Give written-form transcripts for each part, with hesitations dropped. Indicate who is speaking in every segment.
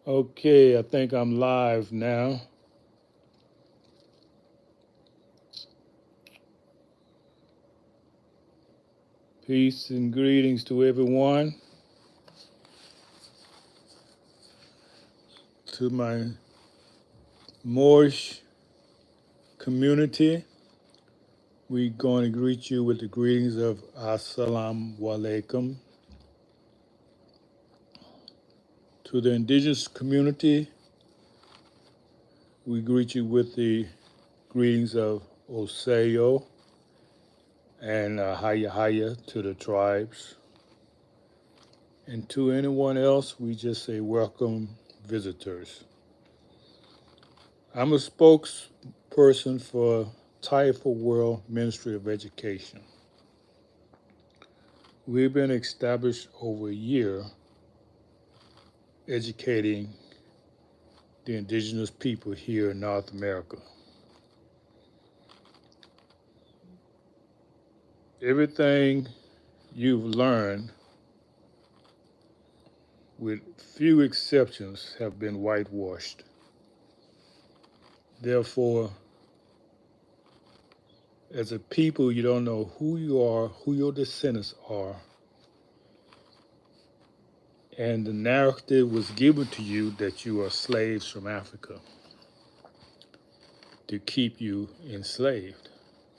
Speaker 1: Okay, I think I'm live now. Peace and greetings to everyone, to my Moorish community. We're going to greet you with the greetings of Assalamu alaikum. To the indigenous community, we greet you with the greetings of Oseo and Haya Haya to the tribes. And to anyone else, we just say welcome visitors. I'm a spokesperson for TAIFA World Ministry of Education. We've been established over a year educating the indigenous people here in North America. Everything you've learned, with few exceptions, have been whitewashed. Therefore, as a people, you don't know who you are, who your descendants are, and the narrative was given to you that you are slaves from Africa to keep you enslaved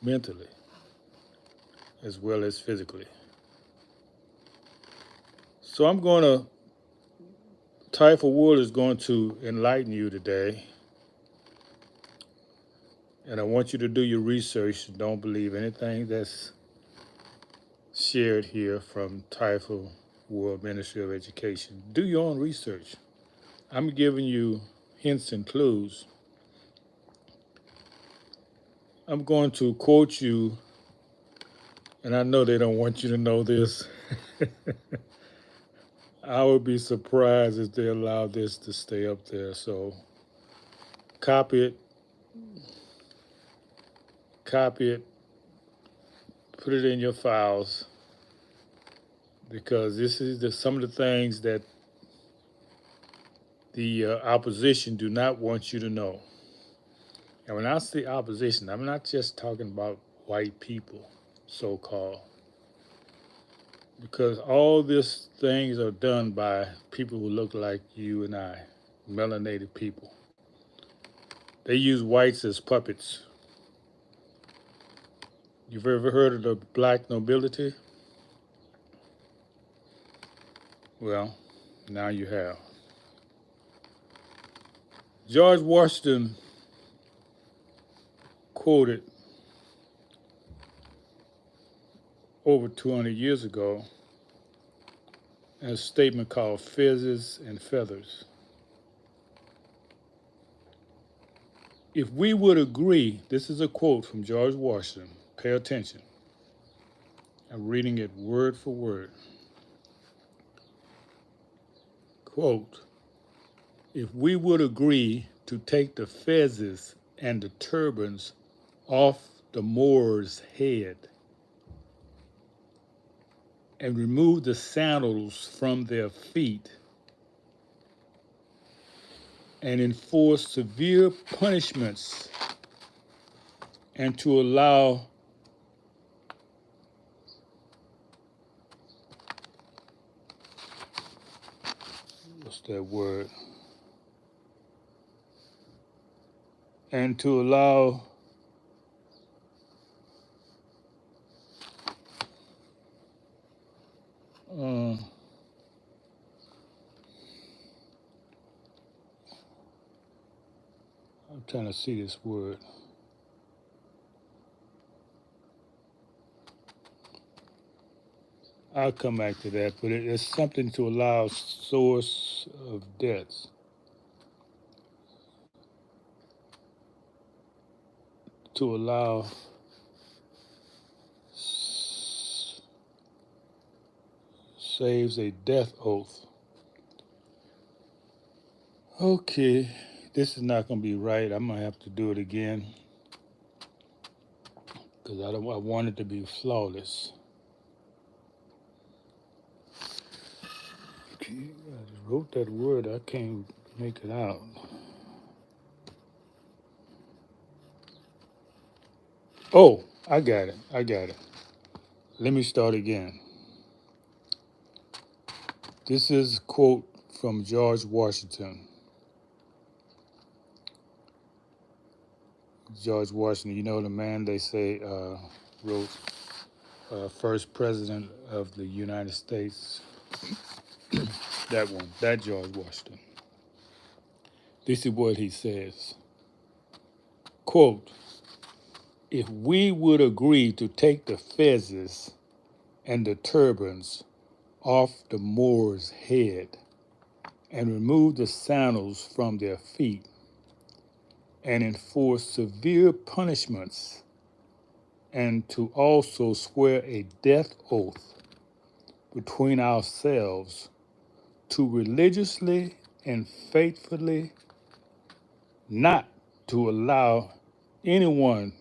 Speaker 1: mentally as well as physically. So TAIFA World is going to enlighten you today. And I want you to do your research. Don't believe anything that's shared here from TAIFA World Ministry of Education. Do your own research. I'm giving you hints and clues. I'm going to quote you, and I know they don't want you to know this. I would be surprised if they allow this to stay up there. So copy it, put it in your files, because this is some of the things that the opposition do not want you to know. And when I say opposition, I'm not just talking about white people, so-called, because all these things are done by people who look like you and I, melanated people. They use whites as puppets. You've ever heard of the black nobility? Well, now you have. George Washington quoted over 200 years ago a statement called "Feathers and Feathers." If we would agree, this is a quote from George Washington, pay attention. I'm reading it word for word. Quote, if we would agree to take the fezzes and the turbans off the Moors' head and remove the sandals from their feet and enforce severe punishments and to allow what's that word? And to allow I'm trying to see this word. I'll come back to that, but it's something to allow source of deaths. To allow saves a death oath. Okay, this is not going to be right. I'm going to have to do it again because I want it to be flawless. Okay, I just wrote that word. I can't make it out. Oh, I got it. I got it. Let me start again. This is a quote from George Washington. George Washington, you know the man they say wrote first president of the United States. That one, that George Washington. This is what he says. Quote, if we would agree to take the fezzes and the turbans off the Moors' head and remove the sandals from their feet and enforce severe punishments and to also swear a death oath between ourselves to religiously and faithfully not to allow anyone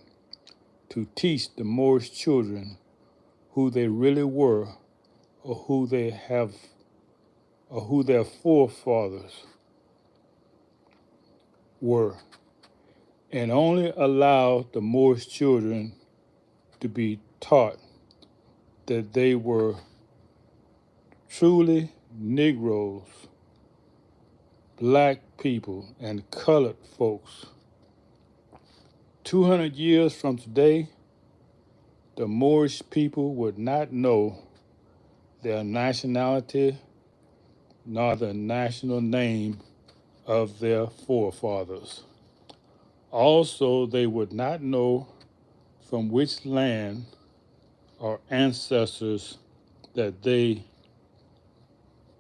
Speaker 1: to teach the Moorish children who they really were or who they have or who their forefathers were, and only allow the Moorish children to be taught that they were truly Negroes, black people, and colored folks. 200 years from today, the Moorish people would not know their nationality nor the national name of their forefathers. Also, they would not know from which land or ancestors that they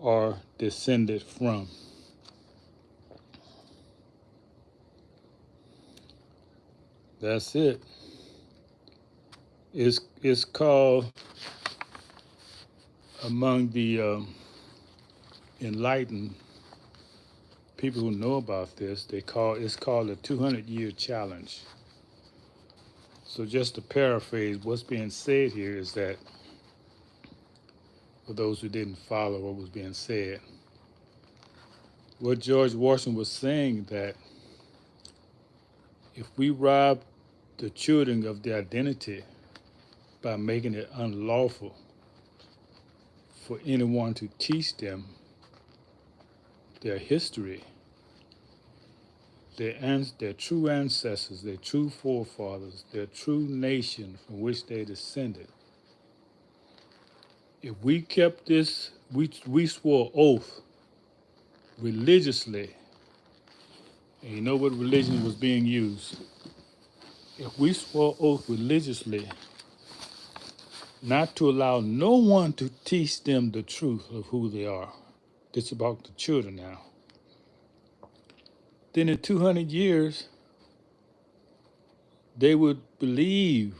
Speaker 1: are descended from. That's it. It's called among the enlightened people who know about this. It's called the 200-year challenge. So just to paraphrase, what's being said here is that for those who didn't follow what was being said, what George Washington was saying that if we rob the children of their identity by making it unlawful for anyone to teach them their history, their true ancestors, their true forefathers, their true nation from which they descended. If we kept this, we swore oath religiously, and you know what religion was being used. If we swore oath religiously not to allow no one to teach them the truth of who they are, it's about the children now, then in 200 years, they would believe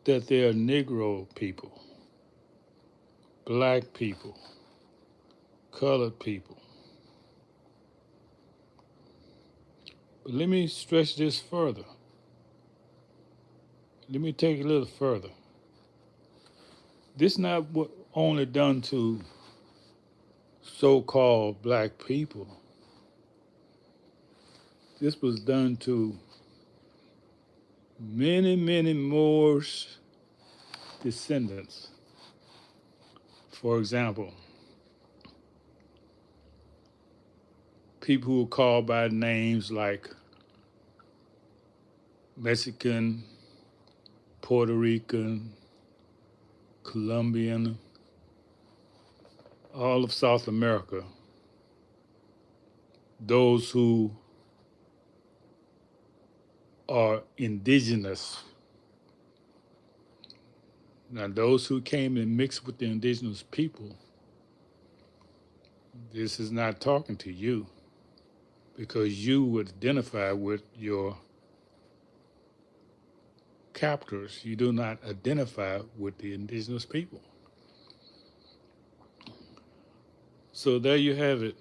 Speaker 1: that they are Negro people, black people, colored people. But let me stretch this further. Let me take it a little further. This is not only done to so-called black people. This was done to many, many Moors descendants. For example, people who were called by names like Mexican, Puerto Rican, Colombian, all of South America, those who are indigenous. Now, those who came and mixed with the indigenous people, this is not talking to you because you would identify with your captors. You do not identify with the indigenous people. So there you have it.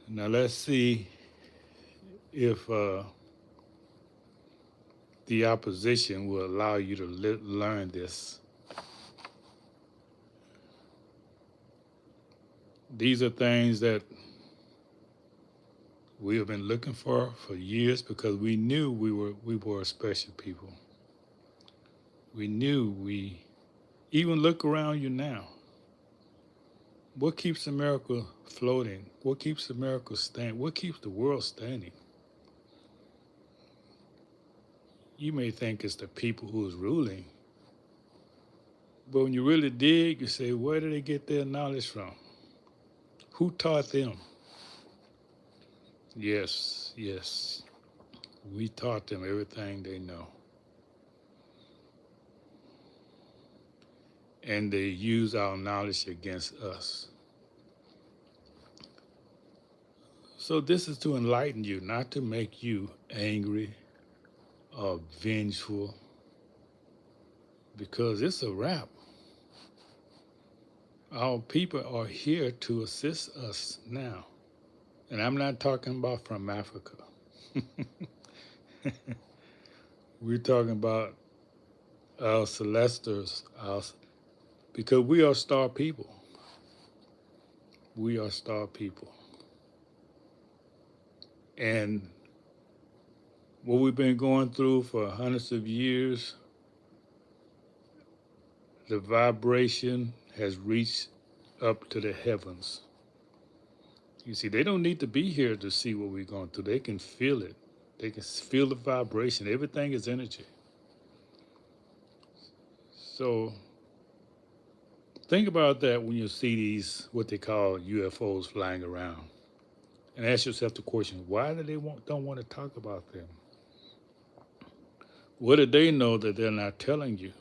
Speaker 1: Now let's see if the opposition will allow you to learn this. These are things that we have been looking for years because we knew we were a special people. We knew we even look around you now. What keeps America floating? What keeps America standing? What keeps the world standing? You may think it's the people who is ruling, but when you really dig, you say, where did they get their knowledge from? Who taught them? Yes, yes. We taught them everything they know. And they use our knowledge against us. So this is to enlighten you, not to make you angry or vengeful, because it's a wrap. Our people are here to assist us now. And I'm not talking about from Africa. We're talking about our celestials, because we are star people. We are star people. And what we've been going through for hundreds of years, the vibration has reached up to the heavens. You see, they don't need to be here to see what we're going through. They can feel it. They can feel the vibration. Everything is energy. So think about that when you see these, what they call UFOs flying around. And ask yourself the question, why do they don't want to talk about them? What do they know that they're not telling you?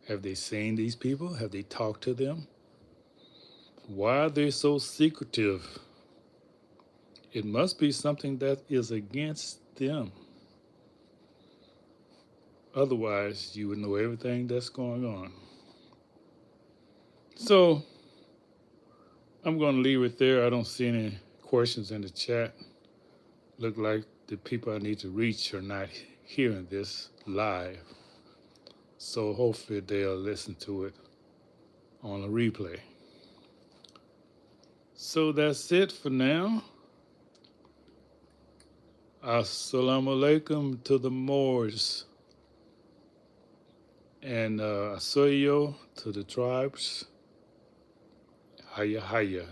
Speaker 1: Have they seen these people? Have they talked to them? Why are they so secretive? It must be something that is against them. Otherwise, you would know everything that's going on. So I'm going to leave it there. I don't see any questions in the chat. Look like the people I need to reach are not hearing this live. So hopefully they'll listen to it on a replay. So that's it for now. Assalamu alaikum to the Moors. And Asoyo to the tribes. Haya Haya.